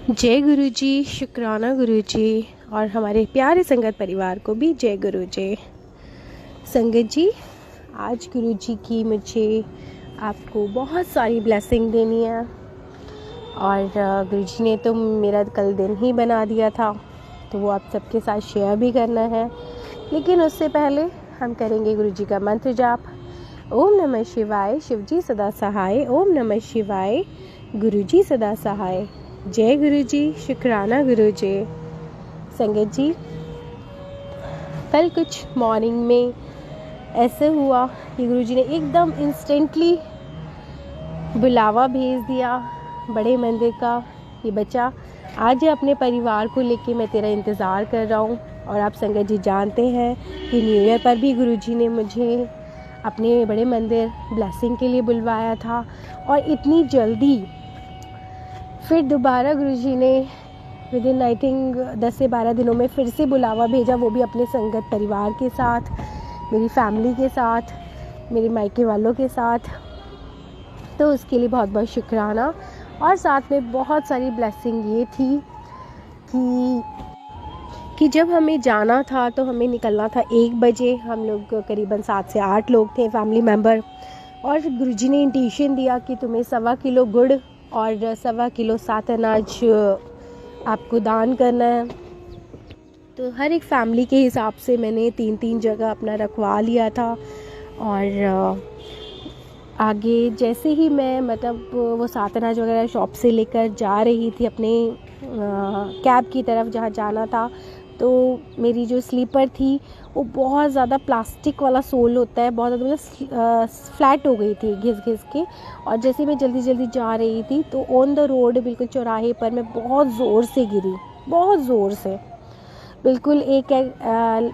जय गुरु जी, शुक्राना गुरु जी। और हमारे प्यारे संगत परिवार को भी जय गुरु जी। संगत जी, आज गुरु जी की मुझे आपको बहुत सारी ब्लेसिंग देनी है। और गुरु जी ने तो मेरा कल दिन ही बना दिया था, तो वो आप सबके साथ शेयर भी करना है। लेकिन उससे पहले हम करेंगे गुरु जी का मंत्र जाप। ओम नमः शिवाय, शिव जी सदा सहाय। ओम नमः शिवाय, गुरु जी सदा सहाय। जय गुरु जी, शुक्राना गुरु जी। संगत जी, कल कुछ मॉर्निंग में ऐसे हुआ कि गुरु जी ने एकदम इंस्टेंटली बुलावा भेज दिया बड़े मंदिर का कि बच्चा, आज अपने परिवार को लेके मैं तेरा इंतज़ार कर रहा हूँ। और आप संगत जी जानते हैं कि न्यू ईयर पर भी गुरु जी ने मुझे अपने बड़े मंदिर ब्लेसिंग के लिए बुलवाया था। और इतनी जल्दी फिर दोबारा गुरुजी ने विद इन आई थिंक 10 से 12 दिनों में फिर से बुलावा भेजा, वो भी अपने संगत परिवार के साथ, मेरी फैमिली के साथ, मेरे मायके वालों के साथ। तो उसके लिए बहुत बहुत शुक्राना। और साथ में बहुत सारी ब्लेसिंग ये थी कि जब हमें जाना था तो हमें निकलना था 1 बजे। हम लोग करीबन 7 से 8 लोग थे फैमिली मेम्बर। और गुरुजी ने इंडिकेशन दिया कि तुम्हें 1.25 किलो गुड़ और 1.25 किलो सात अनाज आपको दान करना है। तो हर एक फैमिली के हिसाब से मैंने 3-3 जगह अपना रखवा लिया था। और आगे जैसे ही मैं वो सात अनाज वगैरह शॉप से लेकर जा रही थी अपने कैब की तरफ जहाँ जाना था, तो मेरी जो स्लीपर थी वो बहुत ज़्यादा प्लास्टिक वाला सोल होता है, बहुत ज़्यादा फ्लैट हो गई थी घिस घिस के। और जैसे मैं जल्दी जल्दी जा रही थी तो ऑन द रोड बिल्कुल चौराहे पर मैं बहुत ज़ोर से गिरी, बहुत ज़ोर से, बिल्कुल एक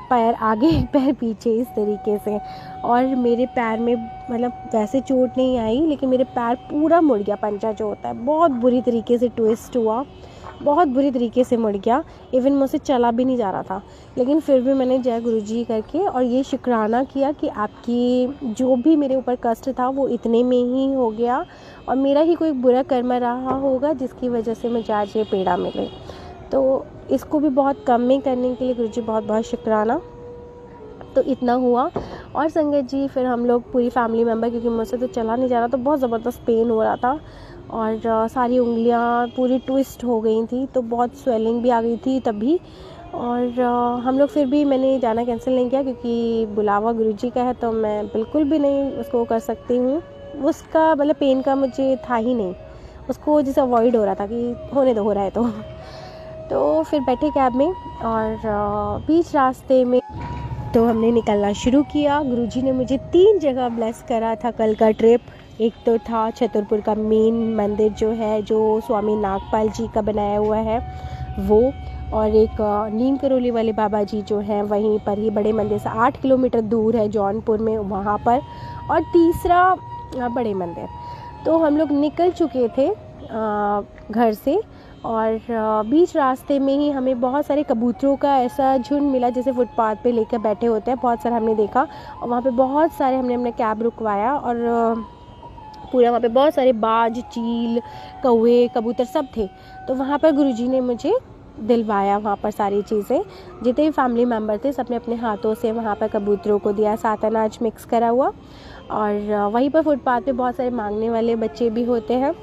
पैर आगे एक पैर पीछे इस तरीके से। और मेरे पैर में वैसे चोट नहीं आई, लेकिन मेरे पैर पूरा मुड़ गया। पंजा जो होता है बहुत बुरी तरीके से ट्विस्ट हुआ, बहुत बुरी तरीके से मुड़ गया। इवन मुझसे चला भी नहीं जा रहा था। लेकिन फिर भी मैंने जय गुरु जी करके और ये शुक्राना किया कि आपकी जो भी मेरे ऊपर कष्ट था वो इतने में ही हो गया, और मेरा ही कोई बुरा कर्म रहा होगा जिसकी वजह से मुझे आज ये पीड़ा मिले। तो इसको भी बहुत कम में करने के लिए गुरु जी बहुत बहुत शुक्राना। तो इतना हुआ। और संगत जी, फिर हम लोग पूरी फैमिली मेम्बर, क्योंकि मुझसे तो चला नहीं जा रहा, तो बहुत ज़बरदस्त पेन हो रहा था और सारी उंगलियां पूरी ट्विस्ट हो गई थी, तो बहुत स्वेलिंग भी आ गई थी तभी। और हम लोग फिर भी, मैंने जाना कैंसिल नहीं किया क्योंकि बुलावा गुरुजी का है, तो मैं बिल्कुल भी नहीं उसको कर सकती हूँ। उसका पेन का मुझे था ही नहीं, उसको जैसे अवॉइड हो रहा था कि होने दो, हो रहा है तो फिर बैठे कैब में और बीच रास्ते में तो हमने निकलना शुरू किया। गुरुजी ने मुझे 3 जगह ब्लेस करा था कल का ट्रिप। एक तो था छतरपुर का मेन मंदिर जो है, जो स्वामी नागपाल जी का बनाया हुआ है वो, और एक नीम करोली वाले बाबा जी जो हैं वहीं पर ही बड़े मंदिर से 8 किलोमीटर दूर है जौनपुर में, वहाँ पर। और तीसरा बड़े मंदिर। तो हम लोग निकल चुके थे घर से, और बीच रास्ते में ही हमें बहुत सारे कबूतरों का ऐसा झुंड मिला, जैसे फुटपाथ पे लेकर बैठे होते हैं, बहुत सारा हमने देखा। और वहाँ पे बहुत सारे हमने अपना कैब रुकवाया, और पूरा वहाँ पे बहुत सारे बाज, चील, कौवे, कबूतर सब थे। तो वहाँ पर गुरुजी ने मुझे दिलवाया वहाँ पर सारी चीज़ें। जितने भी फैमिली मेम्बर थे सबने अपने हाथों से वहाँ पर कबूतरों को दिया, सात अनाज मिक्स करा हुआ। और वहीं पर फुटपाथ पे बहुत सारे मांगने वाले बच्चे भी होते हैं,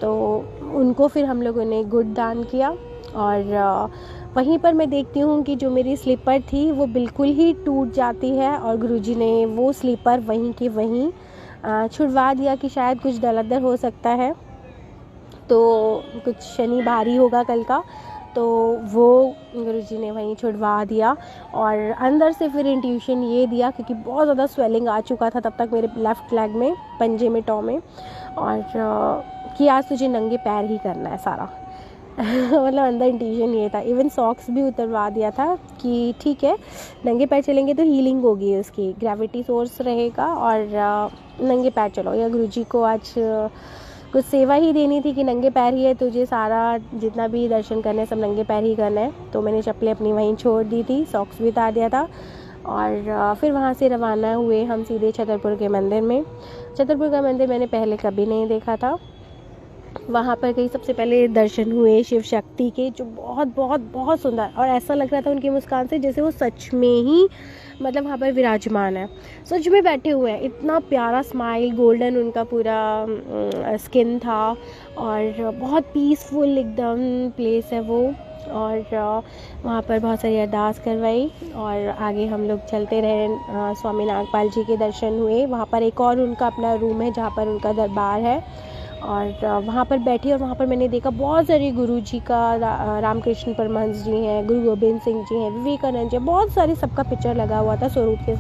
तो उनको फिर हम लोगों ने गुड़ दान किया। और वहीं पर मैं देखती हूँ कि जो मेरी स्लीपर थी वो बिल्कुल ही टूट जाती है, और गुरुजी ने वो स्लीपर वहीं की वहीं छुड़वा दिया कि शायद कुछ दलदल हो सकता है, तो कुछ शनि भारी होगा कल का, तो वो गुरुजी ने वहीं छुड़वा दिया। और अंदर से फिर इंट्यूशन ये दिया, क्योंकि बहुत ज़्यादा स्वेलिंग आ चुका था तब तक मेरे लेफ़्ट लेग में, पंजे में, टॉ में, और कि आज तुझे नंगे पैर ही करना है सारा अंदर इंट्यूशन ये था। इवन सॉक्स भी उतरवा दिया था कि ठीक है, नंगे पैर चलेंगे तो हीलिंग होगी, उसकी ग्रेविटी सोर्स रहेगा, और नंगे पैर चलो। या गुरुजी को आज कुछ सेवा ही देनी थी कि नंगे पैर ही है तुझे, सारा जितना भी दर्शन करने सब नंगे पैर ही करना है। तो मैंने चप्पलें अपनी वहीं छोड़ दी थी, सॉक्स भी उतार दिया था। और फिर वहाँ से रवाना हुए हम सीधे छतरपुर के मंदिर में। छतरपुर का मंदिर मैंने पहले कभी नहीं देखा था, वहाँ पर गई, सबसे पहले दर्शन हुए शिव शक्ति के, जो बहुत बहुत बहुत सुंदर, और ऐसा लग रहा था उनकी मुस्कान से जैसे वो सच में ही मतलब वहाँ पर विराजमान है, सच में बैठे हुए हैं। इतना प्यारा स्माइल, गोल्डन उनका पूरा स्किन था, और बहुत पीसफुल एकदम प्लेस है वो। और वहाँ पर बहुत सारी अरदास करवाई और आगे हम लोग चलते रहे। स्वामी नागपाल जी के दर्शन हुए। वहाँ पर एक और उनका अपना रूम है जहाँ पर उनका दरबार है, और वहाँ पर बैठी, और वहाँ पर मैंने देखा बहुत सारे गुरु जी का, रामकृष्ण परमहंस जी हैं, गुरु गोबिंद सिंह जी हैं, विवेकानंद जी, बहुत सारे सबका पिक्चर लगा हुआ था स्वरूप के,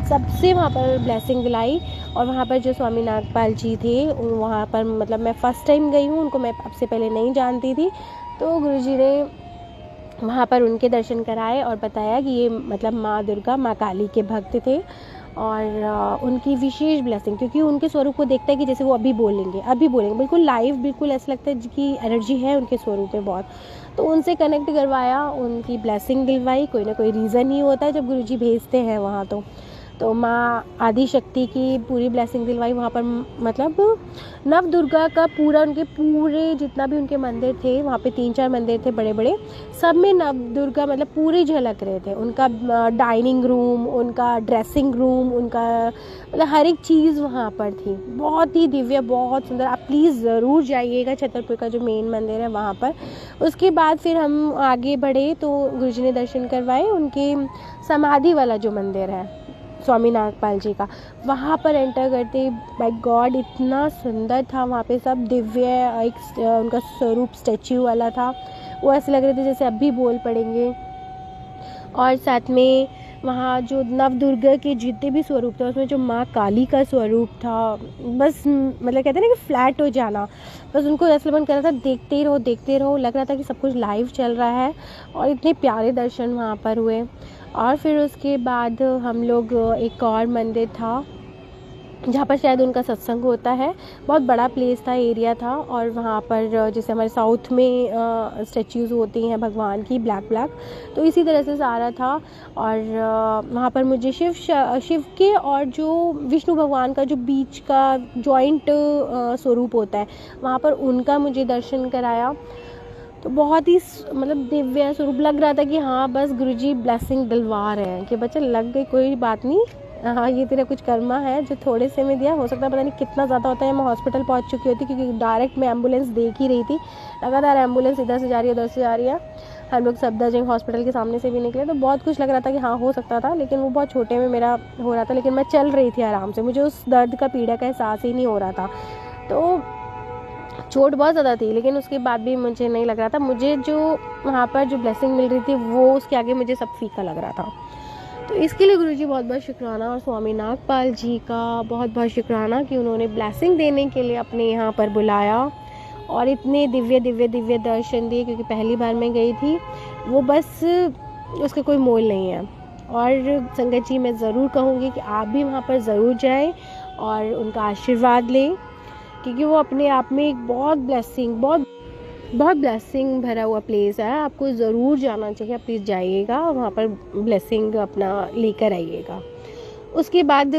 सबसे वहाँ पर ब्लेसिंग दिलाई। और वहाँ पर जो स्वामी नागपाल जी थे, वहाँ पर मतलब मैं फ़र्स्ट टाइम गई हूँ, उनको मैं अब से पहले नहीं जानती थी, तो गुरुजी ने वहाँ पर उनके दर्शन कराए और बताया कि ये मतलब माँ दुर्गा, माँ काली के भक्त थे, और उनकी विशेष ब्लेसिंग, क्योंकि उनके स्वरूप को देखता है कि जैसे वो अभी बोलेंगे बिल्कुल लाइव, बिल्कुल ऐसा लगता है कि एनर्जी है उनके स्वरूप में बहुत। तो उनसे कनेक्ट करवाया, उनकी ब्लेसिंग दिलवाई। कोई ना कोई रीज़न ही होता है जब गुरुजी भेजते हैं वहाँ, तो माँ आदि शक्ति की पूरी ब्लेसिंग दिलवाई वहाँ पर। मतलब नव दुर्गा का पूरा, उनके पूरे जितना भी उनके मंदिर थे, वहाँ पे 3-4 मंदिर थे बड़े बड़े, सब में नव दुर्गा मतलब पूरी झलक रहे थे। उनका डाइनिंग रूम, उनका ड्रेसिंग रूम, उनका मतलब हर एक चीज़ वहाँ पर थी, बहुत ही दिव्य, बहुत सुंदर। आप प्लीज़ ज़रूर जाइएगा, छतरपुर का जो मेन मंदिर है वहाँ पर। उसके बाद फिर हम आगे बढ़े तो गुरुजी ने दर्शन करवाए उनके समाधि वाला जो मंदिर है स्वामी नागपाल जी का, वहाँ पर एंटर करते बाय गॉड इतना सुंदर था। वहाँ पे सब दिव्य, एक उनका स्वरूप स्टैच्यू वाला था, वो ऐसे लग रहे थे जैसे अब भी बोल पड़ेंगे। और साथ में वहाँ जो नव दुर्गा के जितने भी स्वरूप थे, उसमें जो माँ काली का स्वरूप था, बस मतलब कहते हैं ना कि फ्लैट हो जाना, बस उनको ऐसा मन कर रहा था देखते रहो, लग रहा था कि सब कुछ लाइव चल रहा है। और इतने प्यारे दर्शन वहाँ पर हुए। और फिर उसके बाद हम लोग, एक और मंदिर था जहाँ पर शायद उनका सत्संग होता है, बहुत बड़ा प्लेस था, एरिया था, और वहाँ पर जैसे हमारे साउथ में स्टैच्यूज़ होती हैं भगवान की ब्लैक, तो इसी तरह से सारा था। और वहाँ पर मुझे शिव के और जो विष्णु भगवान का जो बीच का जॉइंट स्वरूप होता है, वहाँ पर उनका मुझे दर्शन कराया। तो बहुत ही मतलब दिव्य स्वरूप लग रहा था कि हाँ बस गुरुजी ब्लेसिंग दिलवा रहे हैं कि बच्चा लग गई, कोई बात नहीं, हाँ ये तेरा कुछ कर्मा है जो थोड़े से में दिया, हो सकता है पता नहीं कितना ज़्यादा होता है। मैं हॉस्पिटल पहुंच चुकी होती क्योंकि डायरेक्ट मैं एम्बुलेंस देख ही रही थी, लगातार एम्बुलेंस इधर से जा रही है उधर से जा रही है। हम लोग सफदरजंग हॉस्पिटल के सामने से भी निकले, तो बहुत कुछ लग रहा था कि हाँ हो सकता था, लेकिन वो बहुत छोटे में मेरा हो रहा था, लेकिन मैं चल रही थी आराम से, मुझे उस दर्द का पीड़ा का एहसास ही नहीं हो रहा था। तो चोट बहुत ज़्यादा थी, लेकिन उसके बाद भी मुझे नहीं लग रहा था, मुझे जो वहाँ पर जो ब्लेसिंग मिल रही थी वो उसके आगे मुझे सब फीका लग रहा था। तो इसके लिए गुरुजी बहुत बहुत शुक्राना, और स्वामी नागपाल जी का बहुत बहुत शुक्राना कि उन्होंने ब्लेसिंग देने के लिए अपने यहाँ पर बुलाया और इतने दिव्य दिव्य दिव्य दर्शन दिए, क्योंकि पहली बार मैं गई थी, वो बस उसका कोई मोल नहीं है। और संगत जी मैं ज़रूर कहूँगी कि आप भी वहाँ पर ज़रूर जाएं और उनका आशीर्वाद लें, क्योंकि वो अपने आप में एक बहुत ब्लेसिंग भरा हुआ प्लेस है। आपको ज़रूर जाना चाहिए, आप प्लीज़ जाइएगा, वहाँ पर ब्लेसिंग अपना लेकर आइएगा। उसके बाद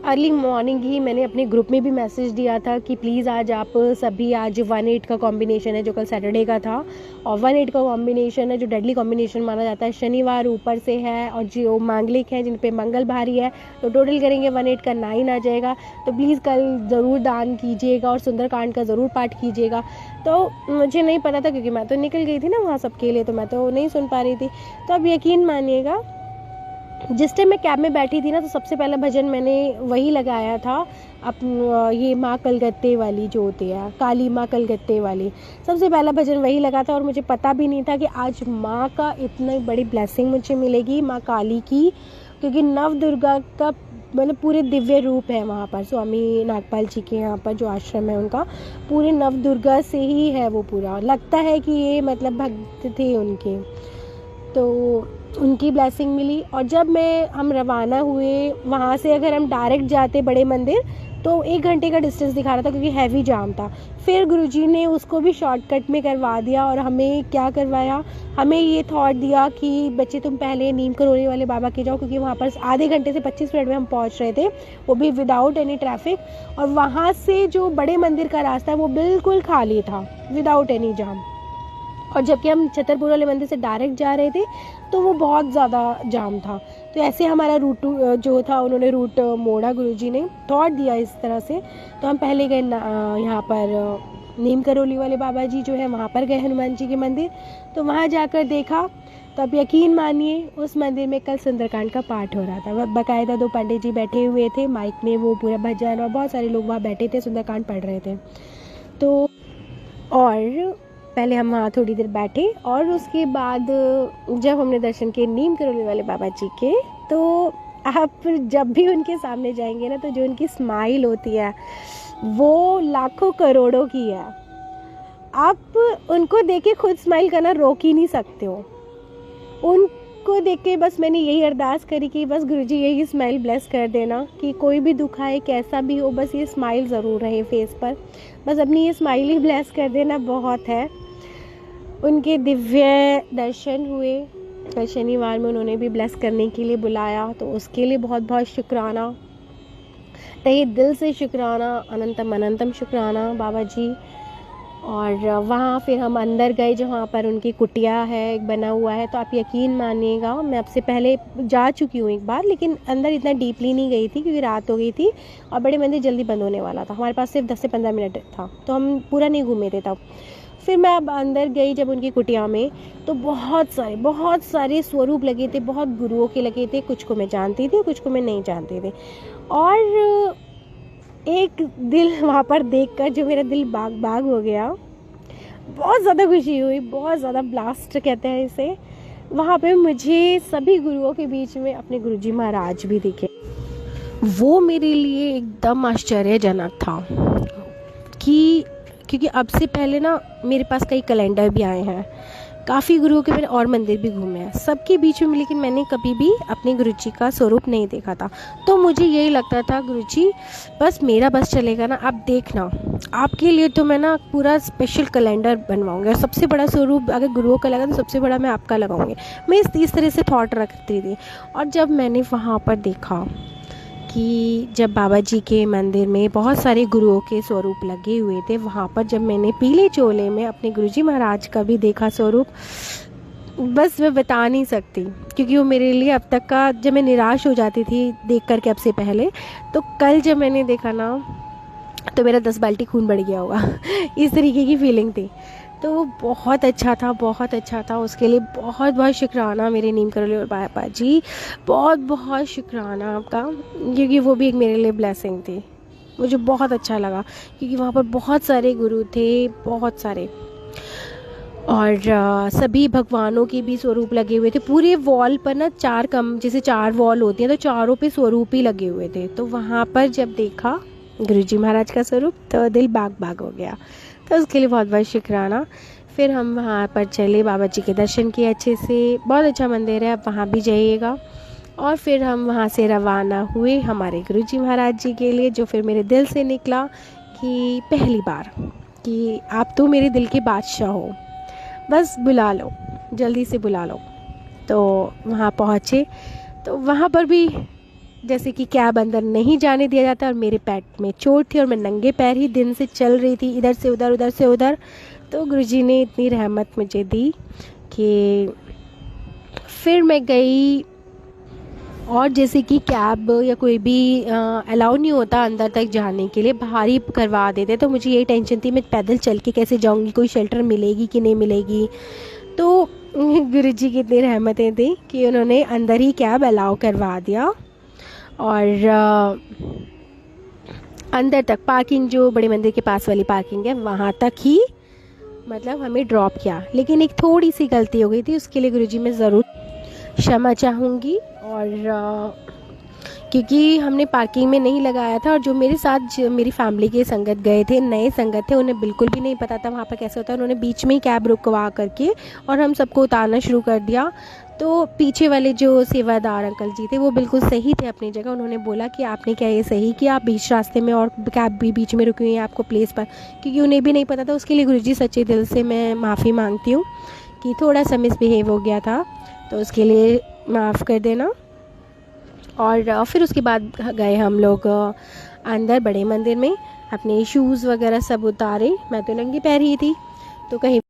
अर्ली मॉर्निंग ही मैंने अपने ग्रुप में भी मैसेज दिया था कि प्लीज़ आज आप सभी, आज 1-8 का कॉम्बिनेशन है जो कल सैटरडे का था, और 1-8 का कॉम्बिनेशन है जो डेडली कॉम्बिनेशन माना जाता है, शनिवार ऊपर से है और जो मांगलिक है जिन पे मंगल भारी है, तो टोटल करेंगे 1-8 का 9 आ जाएगा। तो प्लीज़ कल ज़रूर दान कीजिएगा और सुंदरकांड का ज़रूर पाठ कीजिएगा। तो मुझे नहीं पता था क्योंकि मैं तो निकल गई थी ना वहाँ सबके लिए, तो मैं तो नहीं सुन पा रही थी। तो अब यकीन मानिएगा, जिस टाइम मैं कैब में बैठी थी ना, तो सबसे पहला भजन मैंने वही लगाया था, ये माँ कलकत्ते वाली जो होती है, काली माँ कलकत्ते वाली, सबसे पहला भजन वही लगा था। और मुझे पता भी नहीं था कि आज माँ का इतनी बड़ी ब्लेसिंग मुझे मिलेगी, माँ काली की, क्योंकि नव दुर्गा का मतलब पूरे दिव्य रूप है वहाँ पर। स्वामी नागपाल जी के यहाँ पर जो आश्रम है उनका पूरे नव दुर्गा से ही है, वो पूरा लगता है कि ये मतलब भक्त थे उनके, तो उनकी ब्लेसिंग मिली। और जब हम रवाना हुए वहाँ से, अगर हम डायरेक्ट जाते बड़े मंदिर तो 1 घंटे का डिस्टेंस दिखा रहा था क्योंकि हैवी जाम था। फिर गुरुजी ने उसको भी शॉर्टकट में करवा दिया और हमें क्या करवाया, हमें ये थॉट दिया कि बच्चे तुम पहले नीम करोली वाले बाबा के जाओ, क्योंकि वहाँ पर आधे घंटे से 25 मिनट में हम पहुँच रहे थे, वो भी विदाउट एनी ट्रैफिक। और वहाँ से जो बड़े मंदिर का रास्ता है वो बिल्कुल खाली था, विदाउट एनी जाम। और जबकि हम छतरपुर वाले मंदिर से डायरेक्ट जा रहे थे तो वो बहुत ज़्यादा जाम था। तो ऐसे हमारा रूट जो था उन्होंने रूट मोड़ा, गुरुजी ने थॉट दिया इस तरह से। तो हम पहले गए यहाँ पर नीम करोली वाले बाबा जी जो है वहाँ पर गए, हनुमान जी के मंदिर। तो वहाँ जाकर देखा तो आप यकीन मानिए उस मंदिर में कल सुंदरकांड का पाठ हो रहा था। बाकायदा 2 पंडित जी बैठे हुए थे, माइक में वो पूरा भजन और बहुत सारे लोग वहाँ बैठे थे, सुंदरकांड पढ़ रहे थे। तो और पहले हम वहाँ थोड़ी देर बैठे और उसके बाद जब हमने दर्शन किए नीम करोली वाले बाबा जी के, तो आप जब भी उनके सामने जाएंगे ना तो जो उनकी स्माइल होती है वो लाखों करोड़ों की है। आप उनको देख के खुद स्माइल करना रोक ही नहीं सकते हो। उनको देख के बस मैंने यही अरदास करी कि बस गुरुजी यही स्माइल ब्लेस कर देना कि कोई भी दुख आए कैसा भी हो, बस ये स्माइल ज़रूर रहे फेस पर, बस अपनी ये स्माइल ही ब्लेस कर देना बहुत है। उनके दिव्य दर्शन हुए, कल शनिवार में उन्होंने भी ब्लेस करने के लिए बुलाया, तो उसके लिए बहुत बहुत शुक्राना, तहे दिल से शुक्राना, अनंतम अनंतम शुक्राना बाबा जी। और वहाँ फिर हम अंदर गए जहाँ पर उनकी कुटिया है, बना हुआ है। तो आप यकीन मानिएगा, मैं आपसे पहले जा चुकी हूँ एक बार, लेकिन अंदर इतना डीपली नहीं गई थी क्योंकि रात हो गई थी और बड़े मंदिर जल्दी बंद होने वाला था, हमारे पास सिर्फ 10 से 15 मिनट था, तो हम पूरा नहीं घूमे थे तब। फिर मैं अब अंदर गई जब उनकी कुटिया में, तो बहुत सारे स्वरूप लगे थे, बहुत गुरुओं के लगे थे, कुछ को मैं जानती थी, कुछ को मैं नहीं जानती थी। और एक दिल वहाँ पर देखकर जो मेरा दिल बाग बाग हो गया, बहुत ज़्यादा खुशी हुई, बहुत ज़्यादा ब्लास्ट कहते हैं इसे। वहाँ पे मुझे सभी गुरुओं के बीच में अपने गुरुजी महाराज भी दिखे। वो मेरे लिए एकदम आश्चर्यजनक था कि क्योंकि अब से पहले ना मेरे पास कई कैलेंडर भी आए हैं, काफ़ी गुरुओं के मैंने और मंदिर भी घूमे हैं, सबके बीच में, लेकिन मैंने कभी भी अपने गुरुजी का स्वरूप नहीं देखा था। तो मुझे यही लगता था गुरुजी बस मेरा बस चलेगा ना, आप देखना, आपके लिए तो मैं ना पूरा स्पेशल कैलेंडर बनवाऊंगी और सबसे बड़ा स्वरूप अगर गुरुओं का लगा तो सबसे बड़ा मैं आपका लगाऊंगी। मैं इस तरह से थॉट रखती थी। और जब मैंने वहाँ पर देखा कि जब बाबा जी के मंदिर में बहुत सारे गुरुओं के स्वरूप लगे हुए थे, वहाँ पर जब मैंने पीले चोले में अपने गुरुजी महाराज का भी देखा स्वरूप, बस मैं बता नहीं सकती, क्योंकि वो मेरे लिए अब तक का, जब मैं निराश हो जाती थी देख करके अब से पहले, तो कल जब मैंने देखा ना तो मेरा 10 बाल्टी खून बढ़ गया होगा इस तरीके की फीलिंग थी। तो वो बहुत अच्छा था, बहुत अच्छा था। उसके लिए बहुत बहुत शुक्राना मेरे नीम करोली बाबा जी, बहुत बहुत शुक्राना आपका, क्योंकि वो भी एक मेरे लिए ब्लेसिंग थी। मुझे बहुत अच्छा लगा क्योंकि वहाँ पर बहुत सारे गुरु थे, बहुत सारे, और सभी भगवानों के भी स्वरूप लगे हुए थे। पूरे वॉल पर ना जैसे 4 वॉल होती हैं तो चारों पे स्वरूप ही लगे हुए थे। तो वहाँ पर जब देखा गुरुजी महाराज का स्वरूप तो दिल बाग बाग हो गया। तो उसके लिए बहुत बहुत शुक्राना। फिर हम वहाँ पर चले, बाबा जी के दर्शन किए अच्छे से, बहुत अच्छा मंदिर है, आप वहाँ भी जाइएगा। और फिर हम वहाँ से रवाना हुए हमारे गुरुजी महाराज जी के लिए, जो फिर मेरे दिल से निकला कि पहली बार कि आप तो मेरे दिल के बादशाह हो, बस बुला लो, जल्दी से बुला लो। तो वहाँ पहुँचे तो वहाँ पर भी जैसे कि कैब अंदर नहीं जाने दिया जाता, और मेरे पैर में चोट थी और मैं नंगे पैर ही दिन से चल रही थी, इधर से उधर उधर से उधर। तो गुरुजी ने इतनी रहमत मुझे दी कि फिर मैं गई। और जैसे कि कैब या कोई भी अलाउ नहीं होता अंदर तक जाने के लिए, बाहर ही करवा देते, तो मुझे यही टेंशन थी मैं पैदल चल के कैसे जाऊंगी, कोई शेल्टर मिलेगी कि नहीं मिलेगी। तो गुरुजी की इतनी रहमतें थी कि उन्होंने अंदर ही कैब अलाउ करवा दिया, और अंदर तक पार्किंग, जो बड़े मंदिर के पास वाली पार्किंग है वहाँ तक ही मतलब हमें ड्रॉप किया। लेकिन एक थोड़ी सी गलती हो गई थी, उसके लिए गुरुजी मैं ज़रूर क्षमा चाहूँगी। और क्योंकि हमने पार्किंग में नहीं लगाया था, और जो मेरे साथ मेरी फैमिली के संगत गए थे, नए संगत थे, उन्हें बिल्कुल भी नहीं पता था वहाँ पर कैसे होता है। उन्होंने बीच में ही कैब रुकवा करके और हम सबको उतारना शुरू कर दिया। तो पीछे वाले जो सेवादार अंकल जी थे वो बिल्कुल सही थे अपनी जगह। उन्होंने बोला कि आपने क्या ये सही किया, आप बीच रास्ते में और कैब भी बीच में रुकी हुई है आपको प्लेस पर, क्योंकि उन्हें भी नहीं पता था। उसके लिए गुरुजी सच्चे दिल से मैं माफ़ी मांगती हूँ कि थोड़ा सा मिसबिहेव हो गया था, तो उसके लिए माफ़ कर देना। और फिर उसके बाद गए हम लोग अंदर बड़े मंदिर में, अपने शूज़ वगैरह सब उतारे। मैं तो नंगी पैर ही थी, तो कहीं